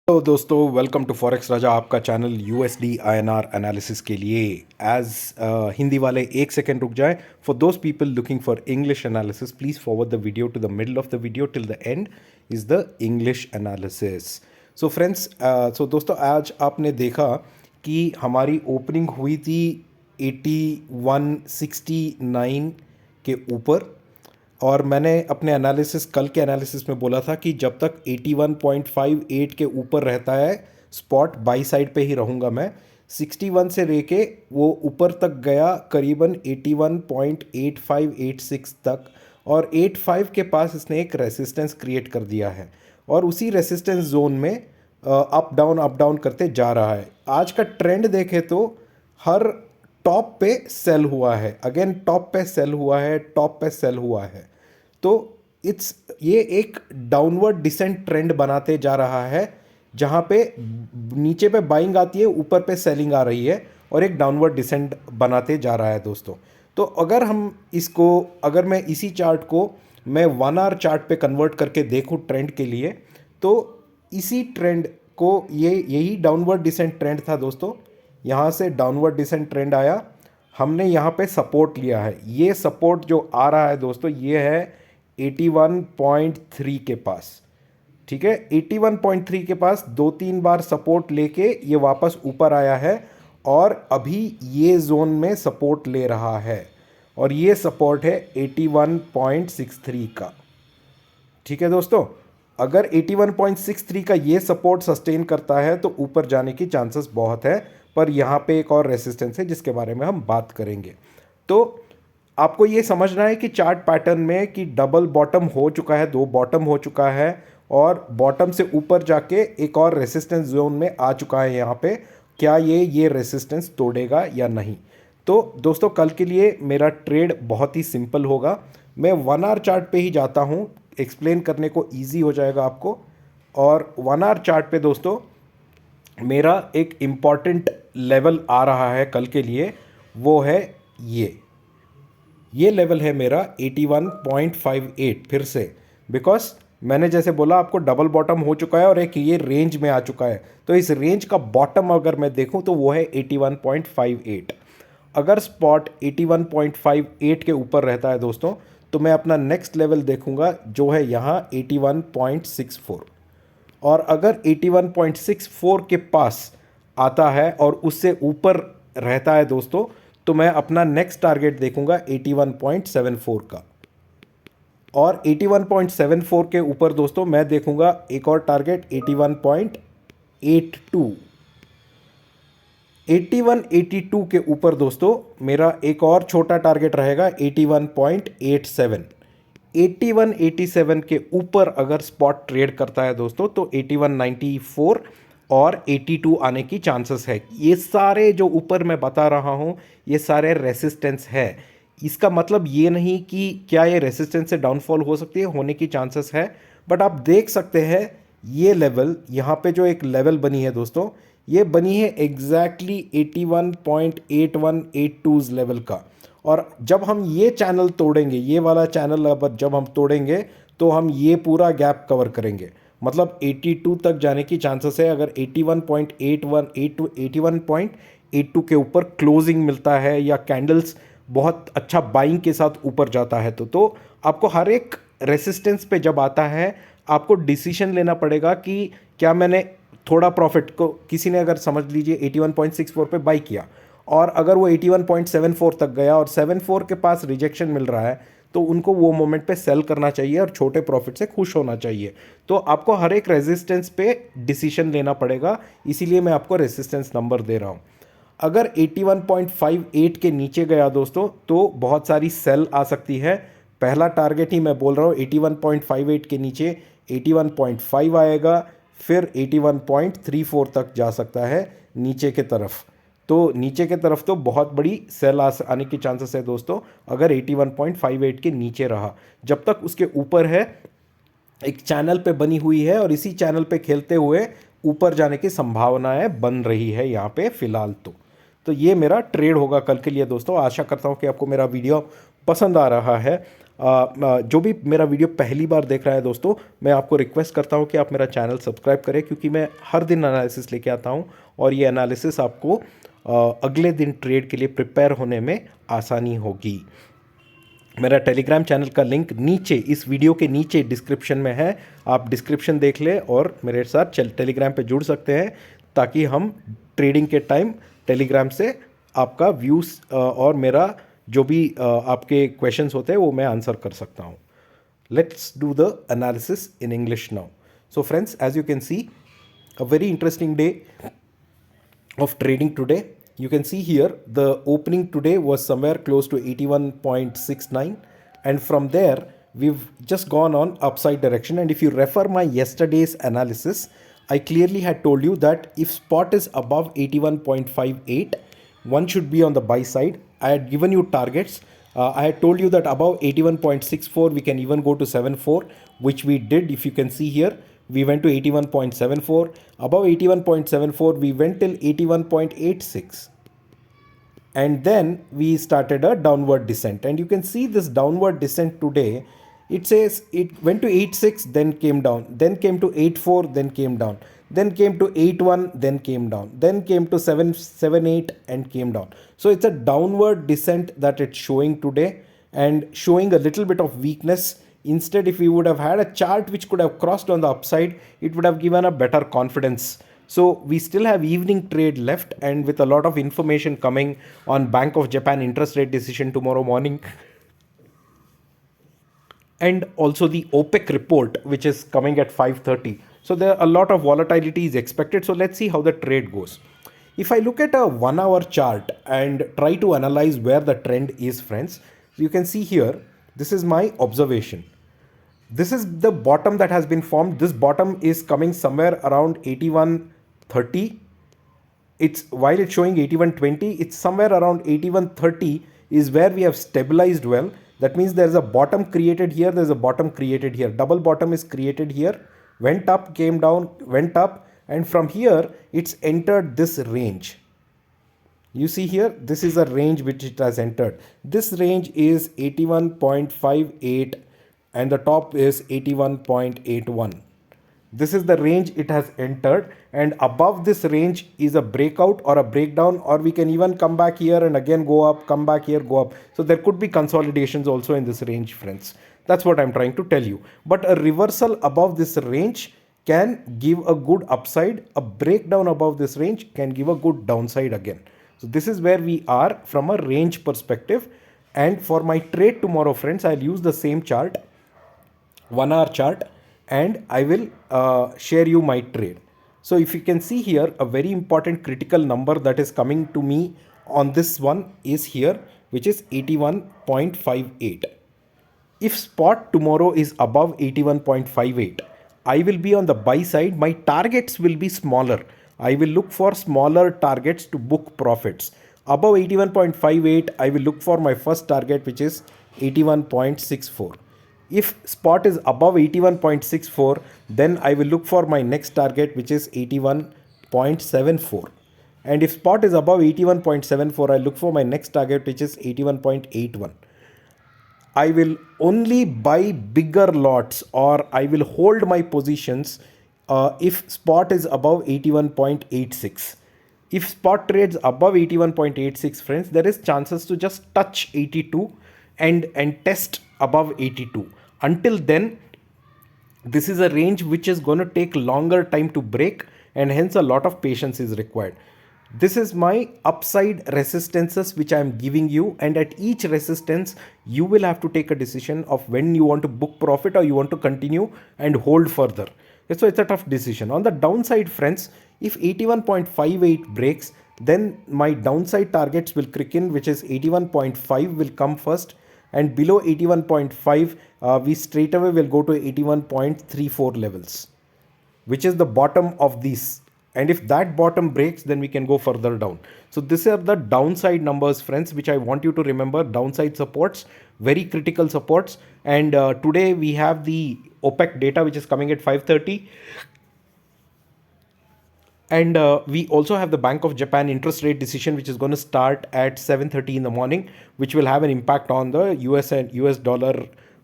तो दोस्तों welcome to forex राजा, आपका चैनल यूएसडी आईएनआर एनालिसिस के लिए। एज हिंदी वाले एक सेकेंड रुक जाए। For those people looking for English analysis, please forward the video to the middle of the video till the end is the English analysis. So friends, so दोस्तों आज आपने देखा कि हमारी ओपनिंग हुई थी 8169 के ऊपर, और मैंने अपने एनालिसिस कल के एनालिसिस में बोला था कि जब तक 81.58 के ऊपर रहता है स्पॉट बाई साइड पे ही रहूँगा मैं। 61 से लेके वो ऊपर तक गया करीबन 81.8586 तक, और 85 के पास इसने एक रेसिस्टेंस क्रिएट कर दिया है और उसी रेसिस्टेंस जोन में अप डाउन करते जा रहा है। आज का ट्रेंड देखें तो हर टॉप पे सेल हुआ है, अगेन टॉप पे सेल हुआ है, टॉप पे सेल हुआ है। तो ये एक डाउनवर्ड डिसेंट ट्रेंड बनाते जा रहा है, जहाँ पे नीचे पे बाइंग आती है, ऊपर पे सेलिंग आ रही है, और एक डाउनवर्ड डिसेंट बनाते जा रहा है दोस्तों। तो अगर मैं इसी चार्ट को मैं 1 आवर चार्ट पे कन्वर्ट करके देखूँ ट्रेंड के लिए, तो इसी ट्रेंड को यही डाउनवर्ड डिसेंट ट्रेंड था दोस्तों। यहाँ से डाउनवर्ड डिसेंट ट्रेंड आया, हमने यहाँ पे सपोर्ट लिया है। ये सपोर्ट जो आ रहा है दोस्तों, ये है 81.3 के पास, ठीक है। 81.3 के पास 2-3 बार सपोर्ट लेके ये वापस ऊपर आया है, और अभी ये जोन में सपोर्ट ले रहा है, और ये सपोर्ट है 81.63 का, ठीक है दोस्तों। अगर 81.63 का ये सपोर्ट सस्टेन करता है तो ऊपर जाने की चांसेस बहुत है, पर यहाँ पे एक और रेसिस्टेंस है जिसके बारे में हम बात करेंगे। तो आपको ये समझना है कि चार्ट पैटर्न में कि डबल बॉटम हो चुका है, 2 बॉटम हो चुका है, और बॉटम से ऊपर जाके एक और रेसिस्टेंस जोन में आ चुका है। यहाँ पे क्या ये रेसिस्टेंस तोड़ेगा या नहीं। तो दोस्तों कल के लिए मेरा ट्रेड बहुत ही सिंपल होगा। मैं 1 आवर चार्ट पे ही जाता हूँ, एक्सप्लेन करने को ईजी हो जाएगा आपको। और 1 आवर चार्ट पे दोस्तों मेरा एक इम्पॉर्टेंट लेवल आ रहा है कल के लिए, वो है ये लेवल है मेरा 81.58। फिर से, बिकॉज मैंने जैसे बोला आपको डबल बॉटम हो चुका है और एक ये रेंज में आ चुका है, तो इस रेंज का बॉटम अगर मैं देखूं तो वो है 81.58। अगर स्पॉट 81.58 के ऊपर रहता है दोस्तों, तो मैं अपना नेक्स्ट लेवल देखूंगा जो है यहाँ 81.64, और अगर 81.64 के पास आता है और उससे ऊपर रहता है दोस्तों, तो मैं अपना नेक्स्ट टारगेट देखूंगा 81.74 का। और 81.74 के ऊपर दोस्तों मैं देखूंगा एक और टारगेट 81.82। 8182 के ऊपर दोस्तों मेरा एक और छोटा टारगेट रहेगा 81.87। 8187 के ऊपर अगर स्पॉट ट्रेड करता है दोस्तों, तो 8194 और 82 आने की चांसेस है। ये सारे जो ऊपर मैं बता रहा हूँ, ये सारे रेसिस्टेंस है। इसका मतलब ये नहीं कि क्या ये रेसिस्टेंस से डाउनफॉल हो सकती है, होने की चांसेस है, बट आप देख सकते हैं ये लेवल, यहाँ पे जो एक लेवल बनी है दोस्तों, ये बनी है एग्जैक्टली 81.8182 लेवल का। और जब हम ये चैनल तोड़ेंगे, ये वाला चैनल अब जब हम तोड़ेंगे, तो हम ये पूरा गैप कवर करेंगे, मतलब 82 तक जाने की चांसेस है। अगर 81.82 के ऊपर क्लोजिंग मिलता है, या कैंडल्स बहुत अच्छा बाइंग के साथ ऊपर जाता है, तो आपको हर एक रेसिस्टेंस पे जब आता है, आपको डिसीजन लेना पड़ेगा कि क्या मैंने थोड़ा प्रॉफिट को, किसी ने अगर समझ लीजिए 81.64 पे बाई किया, और अगर वो 81.74 तक गया और 74 के पास रिजेक्शन मिल रहा है, तो उनको वो मोमेंट पे सेल करना चाहिए और छोटे प्रॉफिट से खुश होना चाहिए। तो आपको हर एक रेजिस्टेंस पे डिसीजन लेना पड़ेगा, इसीलिए मैं आपको रेजिस्टेंस नंबर दे रहा हूँ। अगर 81.58 के नीचे गया दोस्तों, तो बहुत सारी सेल आ सकती है। पहला टारगेट ही मैं बोल रहा हूँ 81.58 के नीचे 81.5 आएगा, फिर 81.34 तक जा सकता है नीचे के तरफ। तो नीचे के तरफ तो बहुत बड़ी सेल आने की चांसेस है दोस्तों, अगर 81.58 के नीचे रहा। जब तक उसके ऊपर है, एक चैनल पे बनी हुई है, और इसी चैनल पे खेलते हुए ऊपर जाने की संभावनाएं बन रही है यहाँ पे फिलहाल। तो ये मेरा ट्रेड होगा कल के लिए दोस्तों। आशा करता हूँ कि आपको मेरा वीडियो पसंद आ रहा है। जो भी मेरा वीडियो पहली बार देख रहा है दोस्तों, मैं आपको रिक्वेस्ट करता हूँ कि आप मेरा चैनल सब्सक्राइब करें, क्योंकि मैं हर दिन एनालिसिस लेके आता हूँ और ये एनालिसिस आपको अगले दिन ट्रेड के लिए प्रिपेयर होने में आसानी होगी। मेरा टेलीग्राम चैनल का लिंक नीचे, इस वीडियो के नीचे डिस्क्रिप्शन में है, आप डिस्क्रिप्शन देख लें और मेरे साथ टेलीग्राम पे जुड़ सकते हैं, ताकि हम ट्रेडिंग के टाइम टेलीग्राम से आपका व्यूज़ और मेरा जो भी आपके क्वेश्चंस होते हैं वो मैं आंसर कर सकता हूँ। Let's do the analysis in English now. So friends, as you can see, a very interesting day of trading today. You can see here the opening today was somewhere close to 81.69, and from there we've just gone on upside direction. And if you refer my yesterday's analysis, I clearly had told you that if spot is above 81.58, one should be on the buy side. I had given you targets. I had told you that above 81.64 we can even go to 74, which we did. If you can see here, we went to 81.74. Above 81.74 we went till 81.86, and then we started a downward descent. And you can see this downward descent today. It says it went to 86, then came down, then came to 84, then came down, then came to 81, then came down, then came to 778 and came down. So it's a downward descent that it's showing today, and showing a little bit of weakness. Instead, if we would have had a chart which could have crossed on the upside, it would have given a better confidence. So we still have evening trade left, and with a lot of information coming on Bank of Japan interest rate decision tomorrow morning, and also the OPEC report which is coming at 5:30. So there are a lot of volatility is expected. So let's see how the trade goes. If I look at a 1 hour chart and try to analyze where the trend is, friends, you can see here, this is my observation. This is the bottom that has been formed. This bottom is coming somewhere around 81.30. It's, while it's showing 81.20, it's somewhere around 81.30 is where we have stabilized well. That means there's a bottom created here, there's a bottom created here, double bottom is created here, went up, came down, went up, and from here it's entered this range. You see here, this is a range which it has entered. This range is 81.58 and the top is 81.81. This is the range it has entered, and above this range is a breakout or a breakdown, or we can even come back here and again go up, come back here, go up. So there could be consolidations also in this range, friends. That's what I'm trying to tell you. But a reversal above this range can give a good upside. A breakdown above this range can give a good downside again. So this is where we are from a range perspective. And for my trade tomorrow, friends, I'll use the same chart, 1 hour chart, and I will share you my trade. So if you can see here, a very important critical number that is coming to me on this one is here, which is 81.58. If spot tomorrow is above 81.58, I will be on the buy side. My targets will be smaller. I will look for smaller targets to book profits. Above 81.58, I will look for my first target, which is 81.64. If spot is above 81.64, then I will look for my next target, which is 81.74. And if spot is above 81.74, I look for my next target, which is 81.81. I will only buy bigger lots, or I will hold my positions if spot is above 81.86. If spot trades above 81.86, friends, there is chances to just touch 82 and test above 82. Until then, this is a range which is going to take longer time to break, and hence a lot of patience is required. This is my upside resistances which I am giving you, and at each resistance you will have to take a decision of when you want to book profit or you want to continue and hold further. So it's a tough decision. On the downside, friends, if 81.58 breaks, then my downside targets will kick in, which is 81.5 will come first, and below 81.5 we straight away will go to 81.34 levels, which is the bottom of these. And if that bottom breaks, then we can go further down. So these are the downside numbers, friends, which I want you to remember. Downside supports, very critical supports. And today we have the OPEC data, which is coming at 5:30. And we also have the Bank of Japan interest rate decision, which is going to start at 7:30 in the morning, which will have an impact on the US and US dollar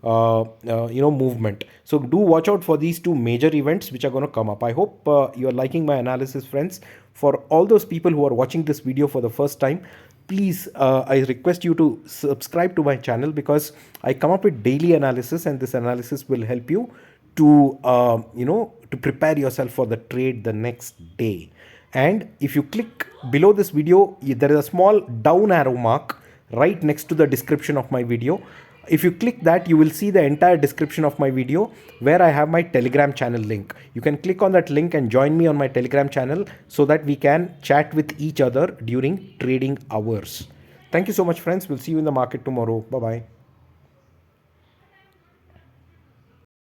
movement. So do watch out for these two major events which are going to come up. I hope you are liking my analysis, friends. For all those people who are watching this video for the first time, please, I request you to subscribe to my channel, because I come up with daily analysis, and this analysis will help you to to prepare yourself for the trade the next day. And if you click below this video, there is a small down arrow mark right next to the description of my video. If you click that, you will see the entire description of my video, where I have my Telegram channel link. You can click on that link and join me on my Telegram channel, so that we can chat with each other during trading hours. Thank you so much, friends. We'll see you in the market tomorrow. Bye bye.